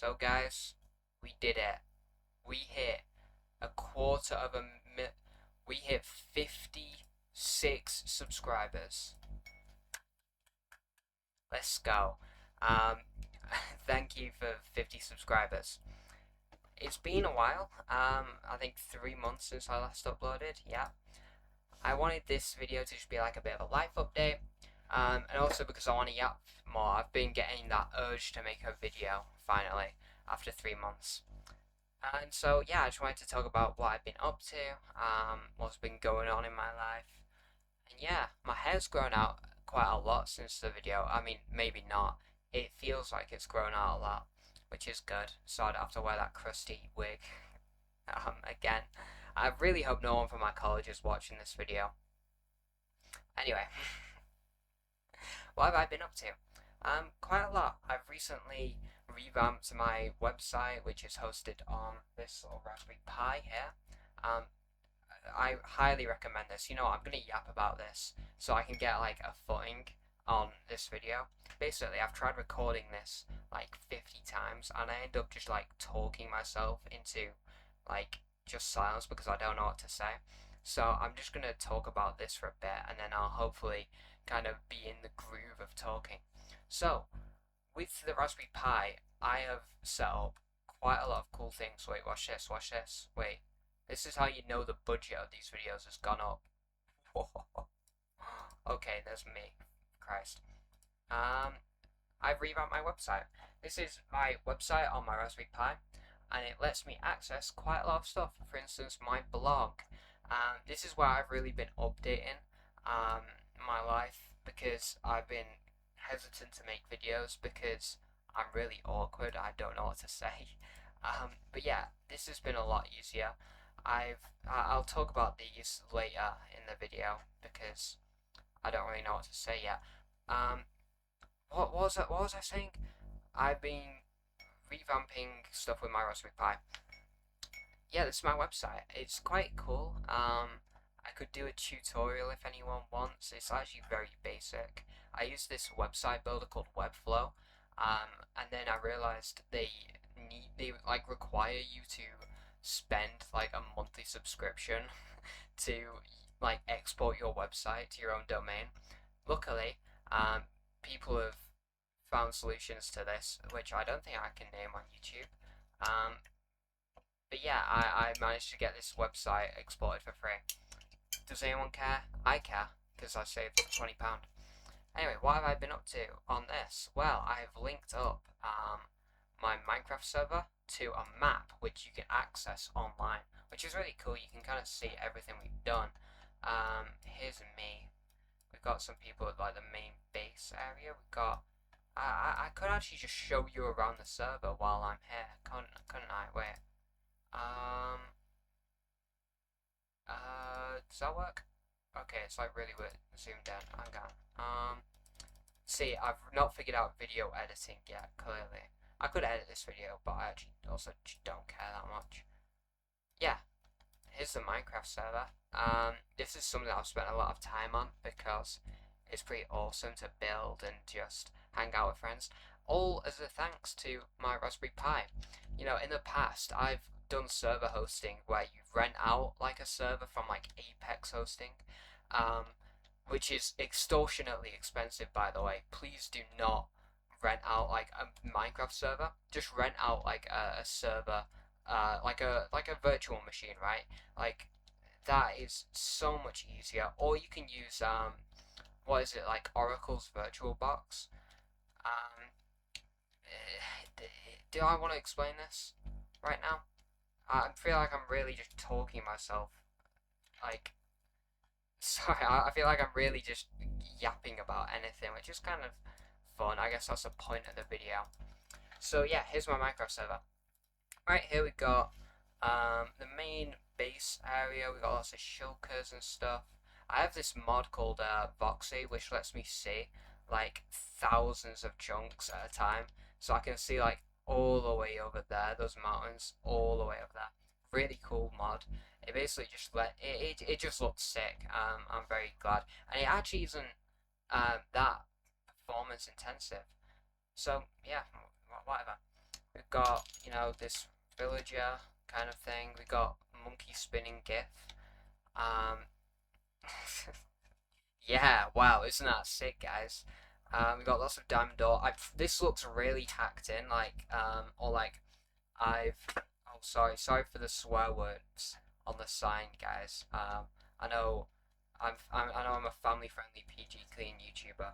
So guys, we did it. We hit a quarter of a we hit 56 subscribers. Let's go. Um, Thank you for 50 subscribers. It's been a while. I think 3 months since I last uploaded. Yeah. I wanted this video to just be like a bit of a life update. And also because I want to yap more. I've been getting that urge to make a video finally after 3 months. And so yeah, I just wanted to talk about what I've been up to, what's been going on in my life. And yeah, my hair's grown out quite a lot since the video. I mean, maybe not. It feels like it's grown out a lot, which is good. So I don't have to wear that crusty wig again. I really hope no one from my college is watching this video. Anyway, what have I been up to? Quite a lot. I've recently revamped my website, which is hosted on this little Raspberry Pi here. I highly recommend this. You know, I'm gonna yap about this so I can get like a footing on this video. Basically, I've tried recording this like 50 times and I end up just like talking myself into like just silence because I don't know what to say. So I'm just gonna talk about this for a bit and then I'll hopefully kind of be in the groove of talking. So, with the Raspberry Pi, I have set up quite a lot of cool things. Wait, watch this, watch this. Wait, this is how you know the budget of these videos has gone up. Okay, there's me. Christ. I've revamped my website. This is my website on my Raspberry Pi, and it lets me access quite a lot of stuff. For instance, my blog. This is where I've really been updating my life because I've been hesitant to make videos because I'm really awkward. I don't know what to say. But yeah, this has been a lot easier. I'll talk about these later in the video because I don't really know what to say yet. Um, what was that? What was I saying? I've been revamping stuff with my Raspberry Pi. Yeah, this is my website. It's quite cool. I could do a tutorial if anyone wants. It's actually very basic. I use this website builder called Webflow, and then I realized they like require you to spend like a monthly subscription to like export your website to your own domain. Luckily, people have found solutions to this, which I don't think I can name on YouTube. But yeah, I managed to get this website exported for free. Does anyone care? I care, because I saved £20. Anyway, what have I been up to on this? Well, I've linked up my Minecraft server to a map which you can access online, which is really cool. You can kind of see everything we've done. Here's me. We've got some people at like the main base area. We've got. I could actually just show you around the server while I'm here, couldn't I? Wait. Does that work? Okay, it's like really weird zoomed in. Hang on. See, I've not figured out video editing yet, clearly. I could edit this video, but I actually also don't care that much. Yeah, here's the Minecraft server. This is something that I've spent a lot of time on because it's pretty awesome to build and just hang out with friends. All as a thanks to my Raspberry Pi. You know, in the past, I've done server hosting where you rent out like a server from like Apex hosting, which is extortionately expensive, by the way. Please do not rent out like a Minecraft server. Just rent out like a server, like a virtual machine, right? Like that is so much easier. Or you can use what is it, like Oracle's VirtualBox. Um, do I want to explain this right now? I feel like I'm really just talking myself. Like, sorry, I feel like I'm really just yapping about anything, which is kind of fun. I guess that's the point of the video. So yeah, here's my Minecraft server. Right here we got the main base area. We got lots of shulkers and stuff. I have this mod called Voxy, which lets me see like thousands of chunks at a time, so I can see like all the way over there, those mountains, all the way over there. Really cool mod. It basically just it just looks sick. I'm very glad, and it actually isn't that performance intensive. So yeah, whatever. We've got know, this villager kind of thing. We got monkey spinning GIF. Um, yeah, wow, isn't that sick, guys? We got lots of diamond ore. This looks really hacked in, like, or like I've. Oh, sorry for the swear words on the sign, guys. I know, I know I'm a family-friendly PG clean YouTuber.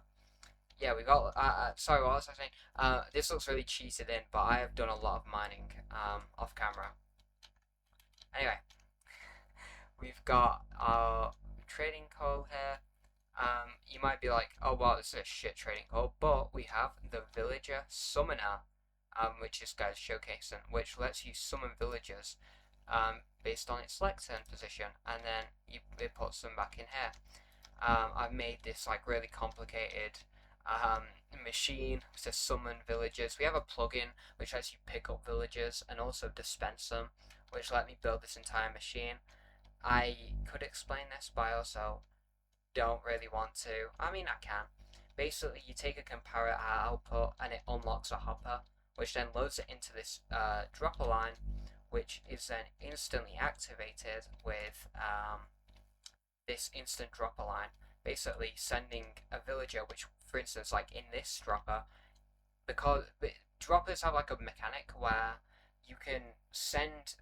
Yeah, we got. Sorry, what was I saying? This looks really cheated in, but I have done a lot of mining, off camera. Anyway, we've got our trading call here. You might be like, oh wow, this is a shit trading call, but we have the villager summoner, which this guy's showcasing, which lets you summon villagers, based on its select turn position, and then it puts them back in here. I've made this like really complicated machine to summon villagers. We have a plugin which lets you pick up villagers and also dispense them, which let me build this entire machine. I could explain this, but I also don't really want to. I mean, I can. Basically, you take a comparator output and it unlocks a hopper, which then loads it into this dropper line, which is then instantly activated with this instant dropper line, basically sending a villager, which, for instance, like in this dropper, because droppers have like a mechanic where you can send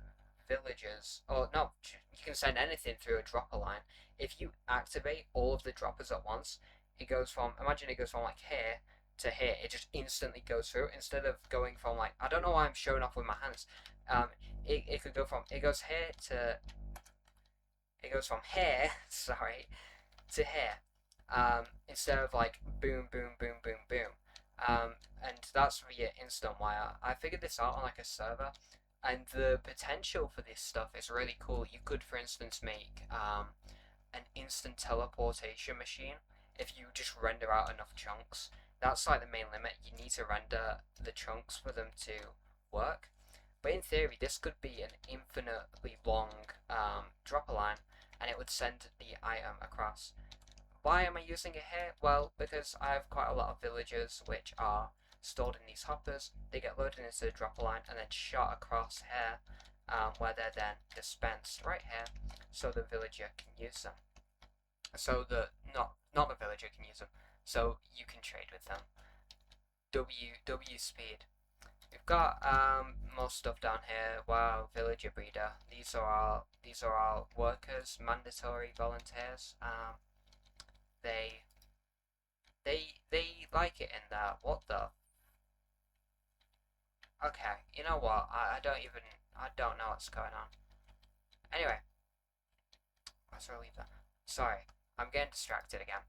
villagers, or no, you can send anything through a dropper line. If you activate all of the droppers at once, it goes from, imagine it goes from like here to here, it just instantly goes through, instead of going from like, I don't know why I'm showing off with my hands, it could go from, it goes here to, it goes from here, sorry, to here, instead of like boom, boom, boom, boom, boom. And that's via instant wire. I figured this out on like a server, and the potential for this stuff is really cool. You could, for instance, make an instant teleportation machine if you just render out enough chunks. That's like the main limit. You need to render the chunks for them to work. But in theory, this could be an infinitely long dropper line, and it would send the item across. Why am I using it here? Well, because I have quite a lot of villagers which are stored in these hoppers. They get loaded into the dropper line and then shot across here, where they're then dispensed right here, so the villager can use them. So not the villager can use them, so you can trade with them. W speed. We've got more stuff down here. Wow, villager breeder. These are our workers, mandatory volunteers. They like it in there. What the? Okay, you know what? I don't know what's going on. Anyway, let's relieve that. Sorry, I'm getting distracted again.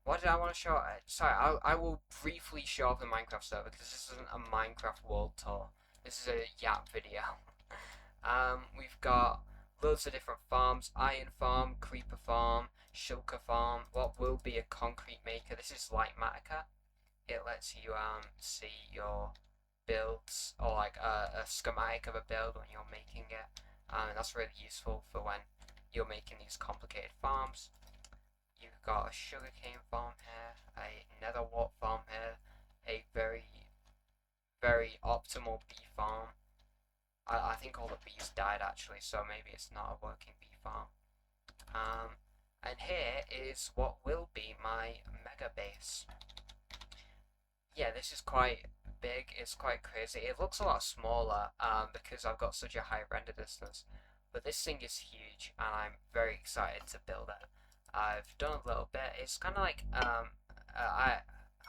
What did I want to show? Sorry, I will briefly show off the Minecraft server because this isn't a Minecraft world tour. This is a Yap video. We've got loads of different farms: iron farm, creeper farm, shulker farm. What will be a concrete maker? This is Lightmatica. It lets you see your builds, or like a schematic of a build when you're making it. And that's really useful for when you're making these complicated farms. You've got a sugarcane farm here, a nether wart farm here, a very optimal bee farm. I think all the bees died actually, so maybe it's not a working bee farm. And here is what will be my mega base. Yeah, this is quite big. It's quite crazy. It looks a lot smaller because I've got such a high render distance, but this thing is huge, and I'm very excited to build it. I've done a little bit. It's kind of like how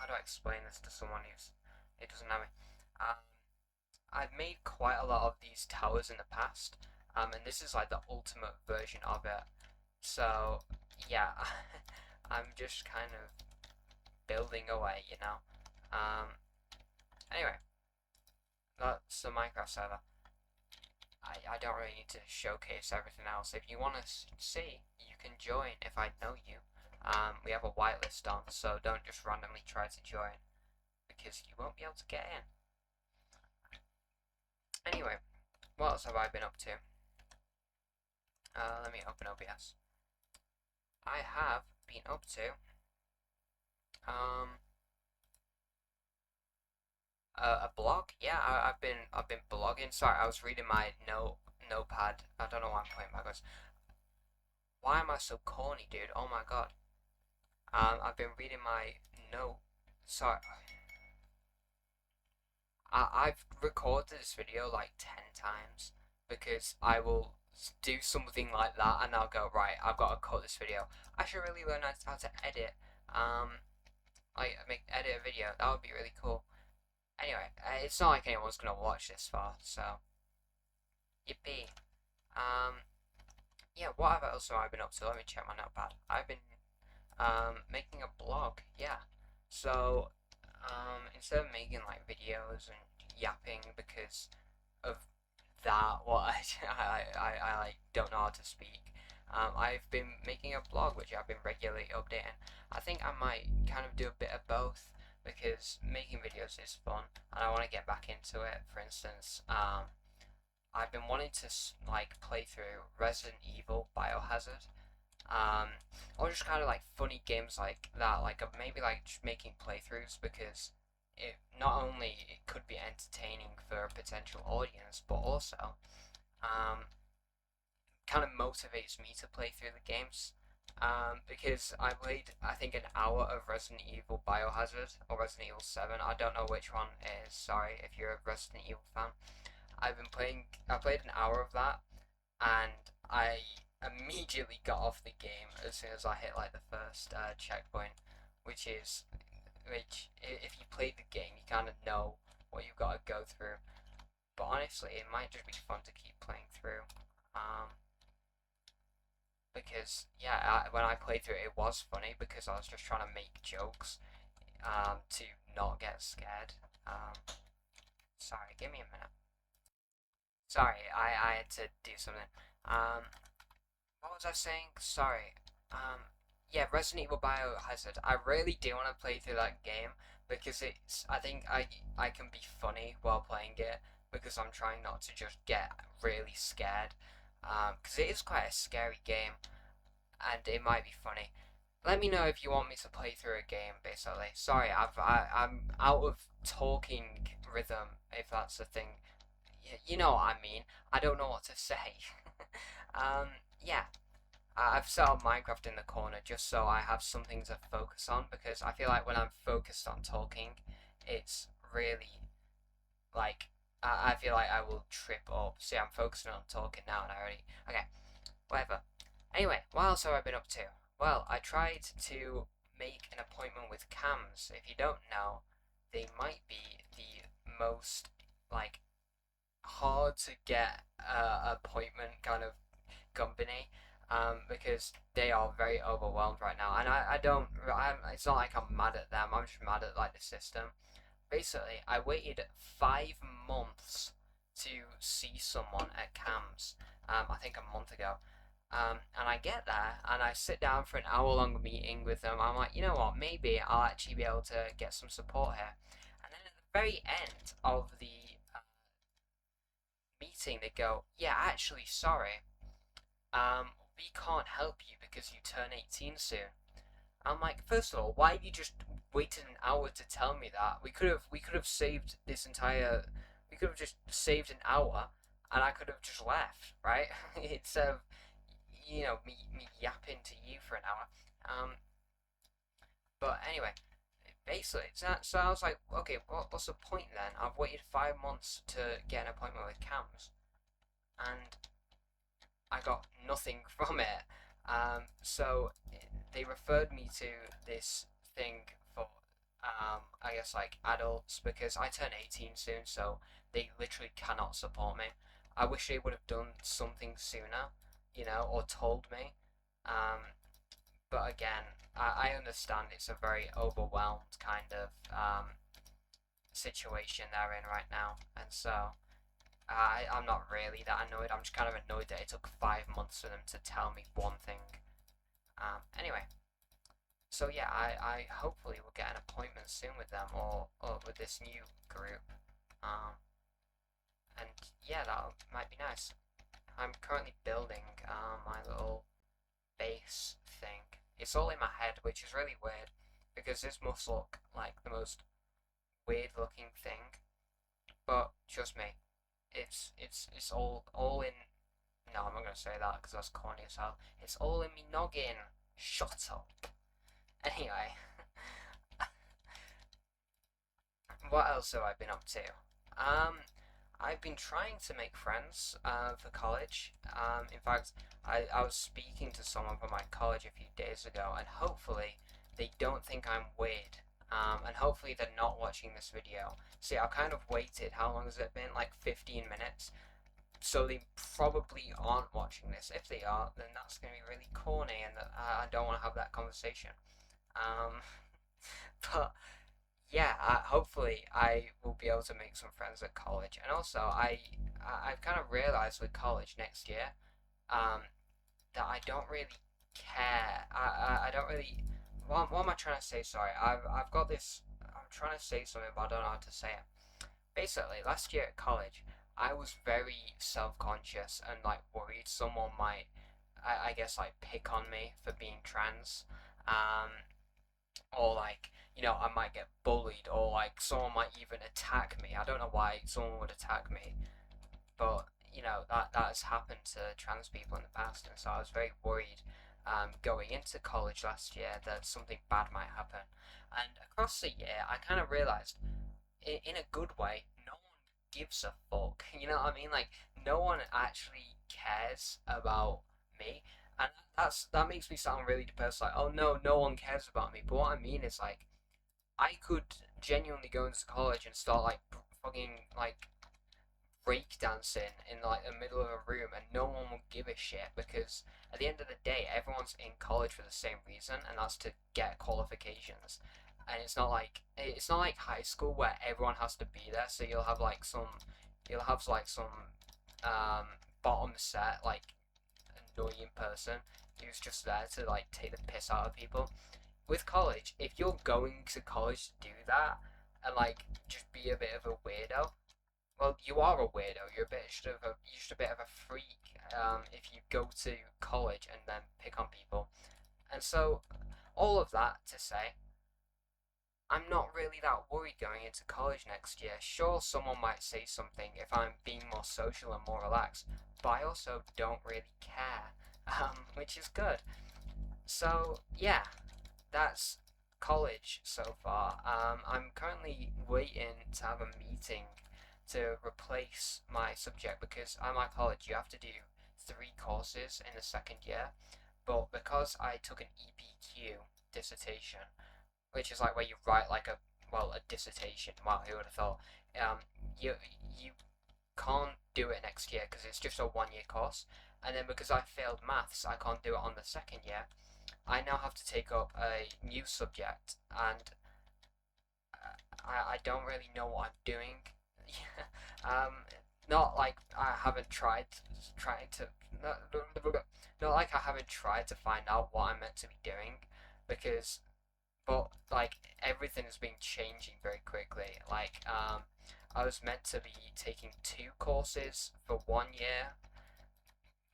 do I explain this to someone who doesn't know me? I've made quite a lot of these towers in the past, and this is like the ultimate version of it. So yeah, I'm just kind of building away, you know. Anyway, that's the Minecraft server. I don't really need to showcase everything else. If you want to see, you can join if I know you. We have a whitelist on, so don't just randomly try to join, because you won't be able to get in. Anyway, what else have I been up to? Let me open OBS. I have been up to A blog? Yeah, I've been blogging. Sorry, I was reading my notepad. I don't know why I'm playing backwards. Why am I so corny, dude? Oh my god. I've been reading my note. Sorry, I've recorded this video like 10 times because I will do something like that and I'll go, right, I've got to cut this video. I should really learn how to edit. Um, edit a video. That would be really cool. Anyway, it's not like anyone's gonna watch this far, so yippee. Um, yeah, what else have I been up to? Let me check my notepad. I've been making a blog. Yeah, so instead of making like videos and yapping because of that, what I like don't know how to speak. I've been making a blog which I've been regularly updating. I think I might kind of do a bit of both because making videos is fun and I want to get back into it. For instance, I've been wanting to like play through Resident Evil Biohazard. Um, or just kind of like funny games like that, like maybe like just making playthroughs because it not only it could be entertaining for a potential audience, but also um, kind of motivates me to play through the games. Because I played, I think, an hour of Resident Evil Biohazard or Resident Evil 7. I don't know which one it is. Sorry if you're a Resident Evil fan. I played an hour of that, and I immediately got off the game as soon as I hit like the first checkpoint, which is, which if you played the game, you kind of know what you've got to go through. But honestly, it might just be fun to keep playing through. Um, because yeah, when I played through it, it was funny because I was just trying to make jokes to not get scared. Sorry, give me a minute. Sorry, I had to do something. Um, what was I saying? Sorry. Yeah, Resident Evil Biohazard. I really do want to play through that game because I think I can be funny while playing it because I'm trying not to just get really scared. Because it is quite a scary game and it might be funny. Let me know if you want me to play through a game. Basically, sorry, I'm out of talking rhythm if that's the thing. You know what I mean. I don't know what to say. Yeah. I've set up Minecraft in the corner just so I have something to focus on because I feel like when I'm focused on talking, it's really like I feel like I will trip up. See, I'm focusing on talking now and I already. Okay, whatever. Anyway, what else have I been up to? Well, I tried to make an appointment with cams. If you don't know, they might be the most like hard to get appointment kind of company because they are very overwhelmed right now. And I don't, it's not like I'm mad at them, I'm just mad at like the system. Basically, I waited 5 months to see someone at CAMS, I think a month ago. And I get there and I sit down for an hour long meeting with them. I'm like, you know what, maybe I'll actually be able to get some support here. And then at the very end of the meeting, they go, yeah, actually, sorry, we can't help you because you turn 18 soon. I'm like, first of all, why have you just waited an hour to tell me that? We could have saved this entire, we could have just saved an hour, and I could have just left, right? It's me yapping to you for an hour. But anyway, basically, so I was like, okay, what's the point then? I've waited 5 months to get an appointment with CAMS, and I got nothing from it. So they referred me to this thing for, I guess like adults because I turn 18 soon, so they literally cannot support me. I wish they would have done something sooner, or told me. Um, but again, I understand it's a very overwhelmed kind of situation they're in right now, and so I'm not really that annoyed. I'm just kind of annoyed that it took 5 months for them to tell me one thing. Anyway, so yeah, I hopefully will get an appointment soon with them or with this new group. Um, and yeah, that might be nice. I'm currently building my little base thing. It's all in my head, which is really weird because this must look like the most weird looking thing. But trust me, it's all in. No, I'm not gonna say that because that's corny as hell. It's all in me noggin. Shut up. Anyway, what else have I been up to? Um, I've been trying to make friends for college. In fact, I was speaking to someone from my college a few days ago, and hopefully they don't think I'm weird. And hopefully they're not watching this video. See, I've kind of waited. How long has it been? Like 15 minutes. So they probably aren't watching this. If they are, then that's going to be really corny, and I don't want to have that conversation. Um, but yeah, hopefully I will be able to make some friends at college. And also, I've kind of realized with college next year, um, that I don't really care. I don't really. What am I trying to say? Sorry, I've got this. I'm trying to say something, but I don't know how to say it. Basically, last year at college, I was very self-conscious and like worried someone might, I guess, like pick on me for being trans. Um, or like I might get bullied, or like someone might even attack me. I don't know why someone would attack me, but that has happened to trans people in the past, and so I was very worried going into college last year that something bad might happen. And across the year, I kind of realized, in a good way, no one gives a fuck. You know what I mean? Like, no one actually cares about me, and that makes me sound really depressed. Like, oh no, no one cares about me. But what I mean is, like, I could genuinely go into college and start like fucking like break dancing in like the middle of a room, and no one will give a shit, because at the end of the day everyone's in college for the same reason, and that's to get qualifications. And it's not like high school where everyone has to be there, so you'll have some um bottom set, like, annoying person who's just there to like take the piss out of people. With college, if you're going to college to do that and like just be a bit of a weirdo, well, you are a weirdo. You're just a bit of a freak. If you go to college and then pick on people, and so all of that to say, I'm not really that worried going into college next year. Sure, someone might say something if I'm being more social and more relaxed, but I also don't really care, which is good. So yeah, that's college so far. I'm currently waiting to have a meeting to replace my subject, because at my college you have to do 3 courses in the second year. But because I took an EPQ dissertation, which is like where you write like a dissertation. Wow, who would have thought? Um, you can't do it next year because it's just a 1 year course. And then because I failed maths, I can't do it on the second year. I now have to take up a new subject, and I don't really know what I'm doing. um, not like I haven't trying to not, not like I haven't tried to find out what I'm meant to be doing, because but like everything's been changing very quickly. Like I was meant to be taking 2 courses for 1 year,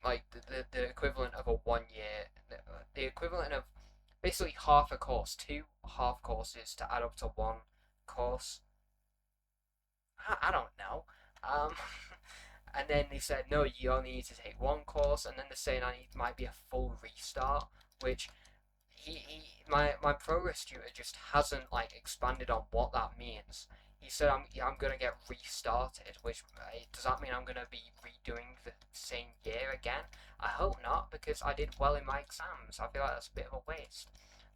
like the equivalent of a 1 year, the equivalent of basically half a course, 2 half courses to add up to one course. I don't know. Um, and then they said no, you only need to take 1 course, and then they're saying I need might be a full restart, which my progress tutor just hasn't like expanded on what that means. He said I'm gonna get restarted, which does that mean I'm gonna be redoing the same year again? I hope not, because I did well in my exams. I feel like that's a bit of a waste,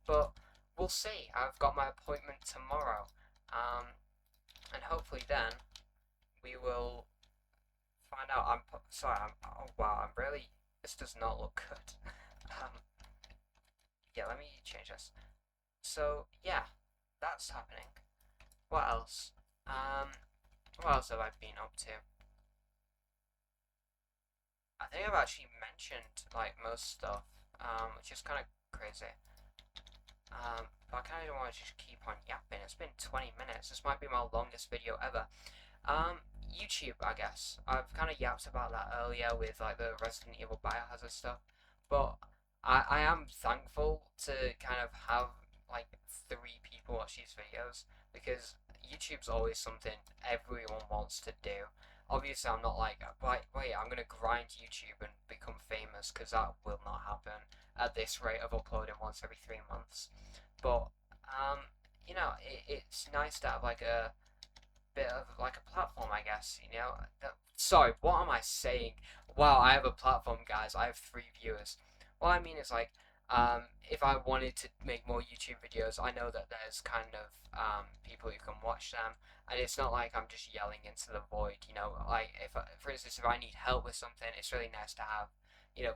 but we'll see. I've got my appointment tomorrow, and hopefully then we will find out. I'm sorry. Oh wow. I'm really. This does not look good. Um, yeah. Let me change this. So yeah, that's happening. What else? Um, what else have I been up to? I think I've actually mentioned like most stuff, which is kind of crazy. But I kind of want to just keep on yapping. It's been 20 minutes. This might be my longest video ever. YouTube, I guess. I've kind of yapped about that earlier with like the Resident Evil Biohazard stuff, but I am thankful to kind of have like 3 people watch these videos, because YouTube's always something everyone wants to do. Obviously, I'm not like, wait, I'm gonna grind YouTube and become famous, because that will not happen at this rate of uploading once every 3 months. But it's nice to have like a bit of like a platform, I guess. Sorry, what am I saying? Wow, I have a platform, guys. I have 3 viewers. What I mean is like, if I wanted to make more YouTube videos, I know that there's kind of people who can watch them, and it's not like I'm just yelling into the void. Like for instance, if I need help with something, it's really nice to have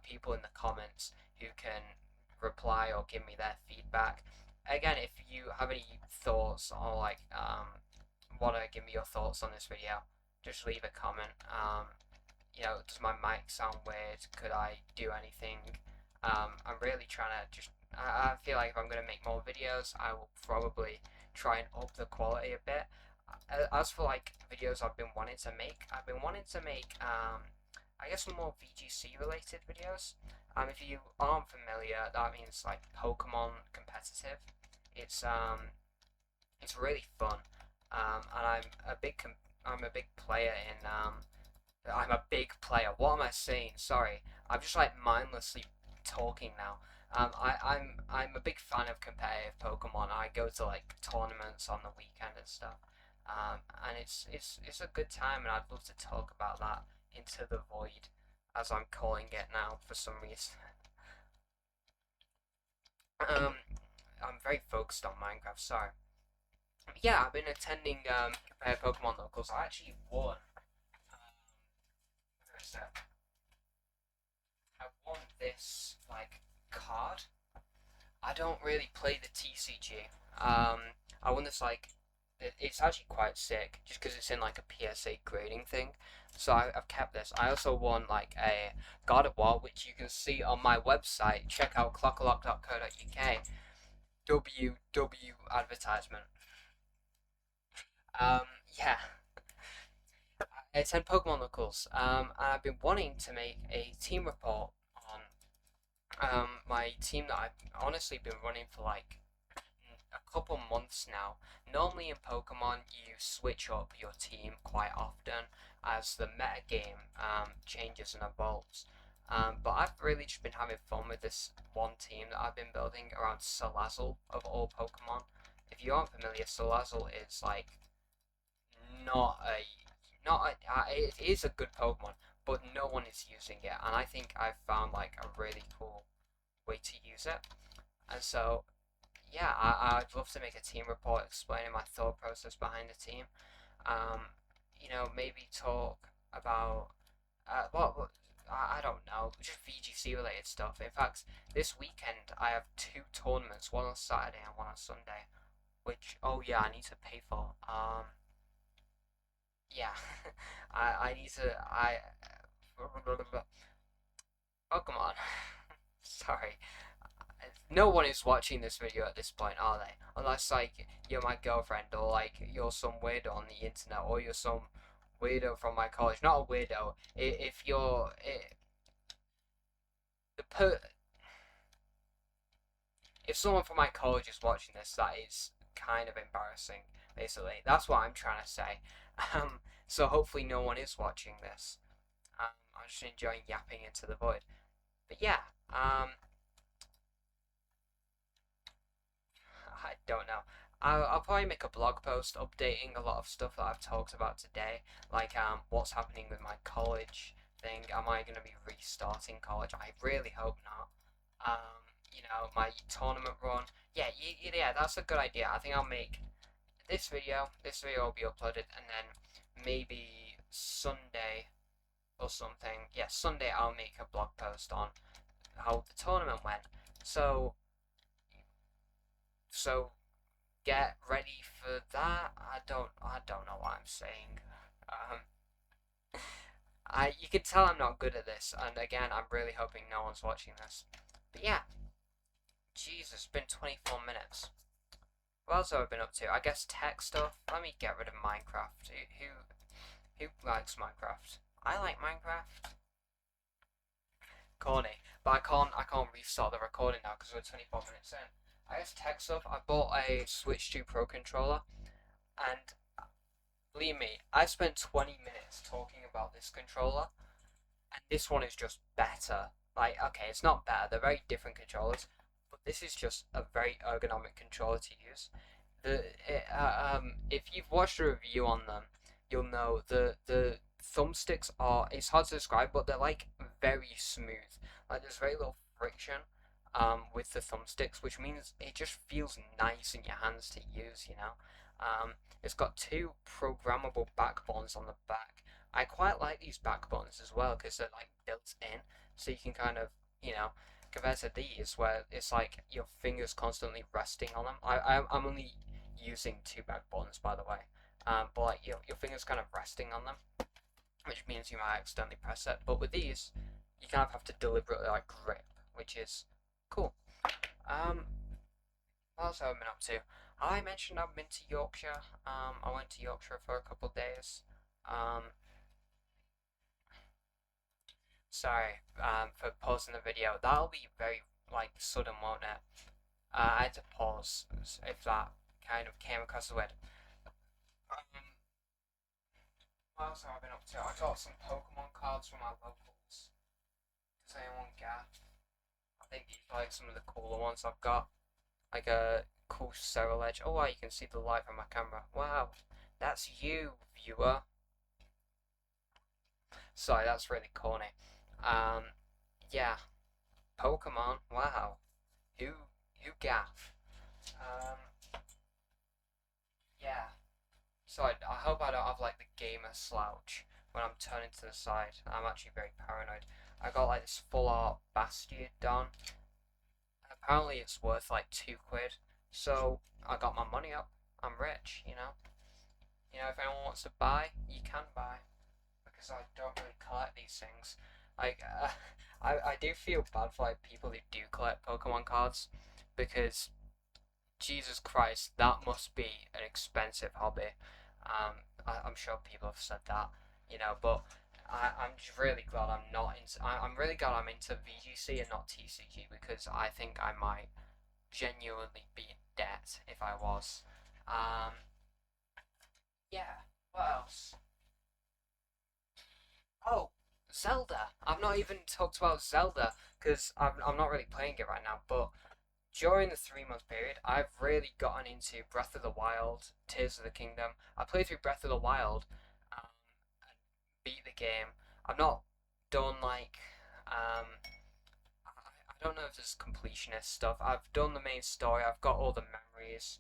people in the comments who can reply or give me their feedback. Again, if you have any thoughts or like want to give me your thoughts on this video, just leave a comment. Does my mic sound weird? Could I do anything? I'm really trying to just. I feel like if I'm going to make more videos, I will probably try and up the quality a bit. As for like videos I've been wanting to make, I guess some more VGC related videos. If you aren't familiar, that means like Pokemon competitive. It's um, it's really fun. And I'm a big player in I'm a big player. What am I saying? Sorry, I'm just like mindlessly talking now. I'm a big fan of competitive Pokemon. I go to like tournaments on the weekend and stuff. And it's a good time, and I'd love to talk about that into the void, as I'm calling it now for some reason. um, I'm very focused on Minecraft. Sorry. Yeah, I've been attending Pokemon locals. I actually won. Where is that? I won this like card. I don't really play the TCG. I won this like it's actually quite sick, just because it's in like a PSA grading thing. So I've kept this. I also won like a God of War, which you can see on my website. Check out clockalot.co.uk. WW advertisement. Um, yeah. It's 10 Pokemon locals. And I've been wanting to make a team report on my team that I've honestly been running for like a couple months now. Normally in Pokemon, you switch up your team quite often as the meta game changes and evolves. But I've really just been having fun with this one team that I've been building around Salazzle of all Pokemon. If you aren't familiar, Salazzle is like not a not a, it is a good Pokemon, but no one is using it, and I think I've found like a really cool way to use it. And so yeah, I'd love to make a team report explaining my thought process behind the team. Maybe talk about what I don't know, just VGC related stuff. In fact, this weekend I have two tournaments, one on Saturday and one on Sunday, which oh yeah, I need to pay for. Yeah, I need to Pokemon. Sorry, no one is watching this video at this point, are they? Unless like you're my girlfriend, or like you're some weirdo on the internet, or you're some weirdo from my college. Not a weirdo. If you're the per if someone from my college is watching this, that is kind of embarrassing. Basically, that's what I'm trying to say. So hopefully no one is watching this. I'm just enjoying yapping into the void. But yeah, I don't know. I'll probably make a blog post updating a lot of stuff that I've talked about today, like what's happening with my college thing. Am I going to be restarting college? I really hope not. My tournament run. Yeah, yeah, that's a good idea. I think I'll make this video. This video will be uploaded, and then maybe Sunday or something. Yeah, Sunday I'll make a blog post on how the tournament went. So get ready for that. I don't know what I'm saying. Um, you can tell I'm not good at this, and again, I'm really hoping no one's watching this. But yeah, Jesus, it's been 24 minutes. What else have I been up to? I guess tech stuff. Let me get rid of Minecraft. Who likes Minecraft? I like Minecraft. Corny, but I can't restart the recording now because we're 24 minutes in. I guess tech stuff. I bought a Switch 2 Pro controller. And believe me, I've spent 20 minutes talking about this controller, and this one is just better. Like, okay, it's not better, they're very different controllers, but this is just a very ergonomic controller to use. If you've watched a review on them, you'll know the thumbsticks are, it's hard to describe, but they're like very smooth. Like, there's very little friction with the thumbsticks, which means it just feels nice in your hands to use, you know. It's got two programmable back buttons on the back. I quite like these back buttons as well because they're like built in, so you can kind of, you know, compared to these where it's like your fingers constantly resting on them. I'm only using two back buttons, by the way, but like your fingers kind of resting on them, which means you might accidentally press it. But with these, you kind of have to deliberately like grip, which is cool. Um, what else have I been up to? I mentioned I've been to Yorkshire. I went to Yorkshire for a couple of days. Um, Sorry, for pausing the video. That'll be very like sudden, won't it? I had to pause if that kind of came across the weird. Um, what else have I been up to? I got some Pokemon cards from my locals. Does anyone get? I think these are like some of the cooler ones I've got. Like a cool Edge. Oh wow, you can see the light from my camera. Wow, that's you, viewer. Sorry, that's really corny. Um, yeah, Pokemon. Wow, who who gaff? Um, yeah. So I hope I don't have like the gamer slouch when I'm turning to the side. I'm actually very paranoid. I got like this full art Bastion done. Apparently it's worth like £2. So I got my money up. I'm rich, you know. You know, if anyone wants to buy, you can buy because I don't really collect these things. Like, I do feel bad for like people who do collect Pokemon cards because Jesus Christ, that must be an expensive hobby. I'm sure people have said that, you know, but I'm just really glad I'm not into. I'm really glad I'm into VGC and not TCG because I think I might genuinely be in debt if I was. Um, yeah. What else? Oh, Zelda. I've not even talked about Zelda because I'm not really playing it right now, but during the 3 month period, I've really gotten into Breath of the Wild, Tears of the Kingdom. I played through Breath of the Wild, and beat the game. I've not done like I don't know if there's completionist stuff. I've done the main story. I've got all the memories.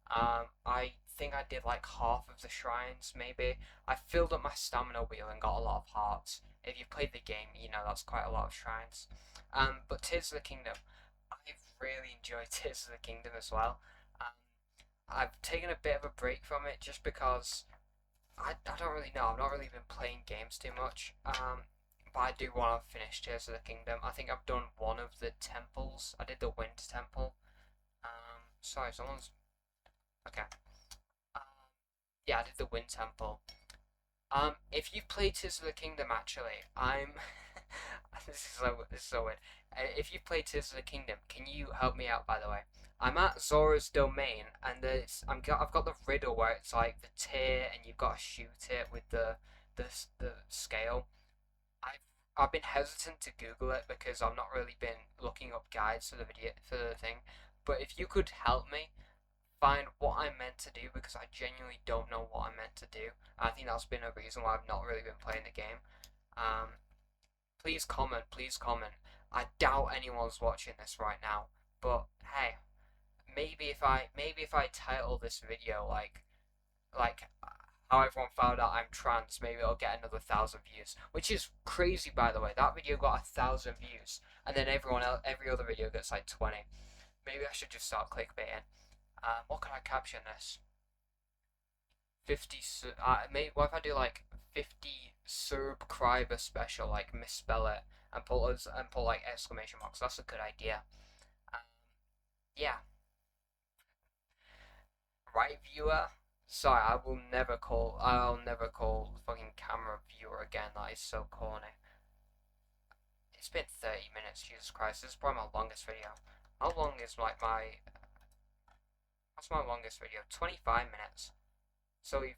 I think I did like half of the shrines, maybe. I filled up my stamina wheel and got a lot of hearts. If you've played the game, you know that's quite a lot of shrines. But Tears of the Kingdom, I've really enjoyed Tears of the Kingdom as well. Um, I've taken a bit of a break from it just because I don't really know. I've not really been playing games too much. But I do want to finish Tears of the Kingdom. I think I've done one of the temples. I did the Wind Temple. Sorry, someone's okay. Um, yeah, I did the Wind Temple. If you've played Tears of the Kingdom, actually, I'm. This is so weird. If you've played Tears of the Kingdom, can you help me out? By the way, I'm at Zora's domain, and I've got the riddle where it's like the tear, and you've got to shoot it with the the scale. I've I've been hesitant to Google it because I've not really been looking up guides for the video for the thing. But if you could help me find what I'm meant to do because I genuinely don't know what I'm meant to do. I think that's been a reason why I've not really been playing the game. Um, please comment, please comment. I doubt anyone's watching this right now, but hey, maybe if I title this video like how everyone found out I'm trans, maybe it'll get another 1,000 views, which is crazy by the way. That video got 1,000 views, and then every other video gets like 20. Maybe I should just start clickbaiting. What can I caption this? 50. Maybe what if I do like 50 surbciber special, like misspell it and put like exclamation marks. That's a good idea. Um, yeah, right viewer. Sorry, I'll never call fucking camera viewer again. That is so corny. It's been 30 minutes. Jesus Christ, this is probably my longest video. How long is like my? What's my longest video? 25 minutes. So we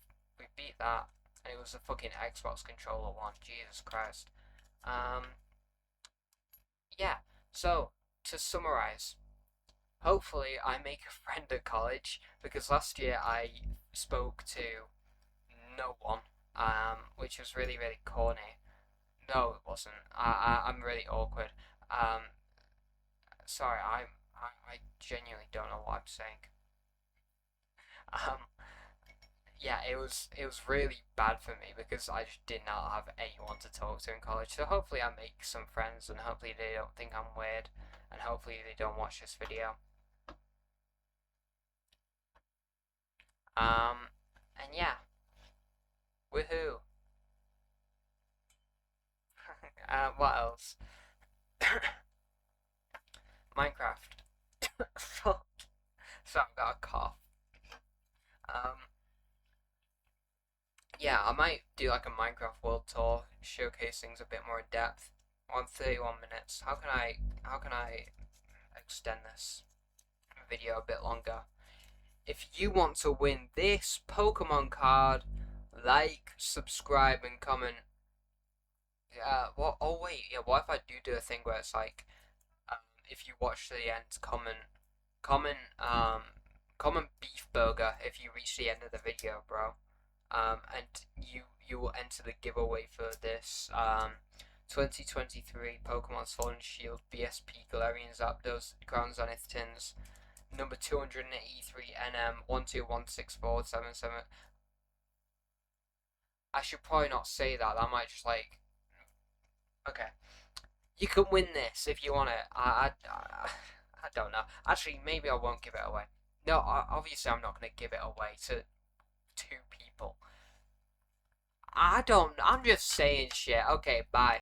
beat that, and it was a fucking Xbox controller one. Jesus Christ. Um, yeah. So to summarize, hopefully I make a friend at college because last year I spoke to no one, which was really really corny. No, it wasn't. I'm really awkward. Um, sorry, I genuinely don't know what I'm saying. Um, yeah, it was really bad for me because I just did not have anyone to talk to in college. So hopefully I make some friends, and hopefully they don't think I'm weird, and hopefully they don't watch this video. Um, and yeah, woohoo. What else? Minecraft. So I've got a cough. Um, yeah, I might do like a Minecraft world tour, showcase things a bit more in depth. On 31 minutes. How can I extend this video a bit longer? If you want to win this Pokemon card, like, subscribe, and comment. What? Oh wait, yeah. What if I do a thing where it's like, if you watch to the end, comment, comment beef burger if you reach the end of the video, bro. And you will enter the giveaway for this 2023 Pokemon Sword and Shield BSP Galarian Zapdos Ground Zenith number 283 NM 1216477. I should probably not say that. That might just like. Okay. You can win this if you want it. I don't know. Actually, maybe I won't give it away. No, obviously I'm not going to give it away to two people. I don't. I'm just saying shit. Okay, bye.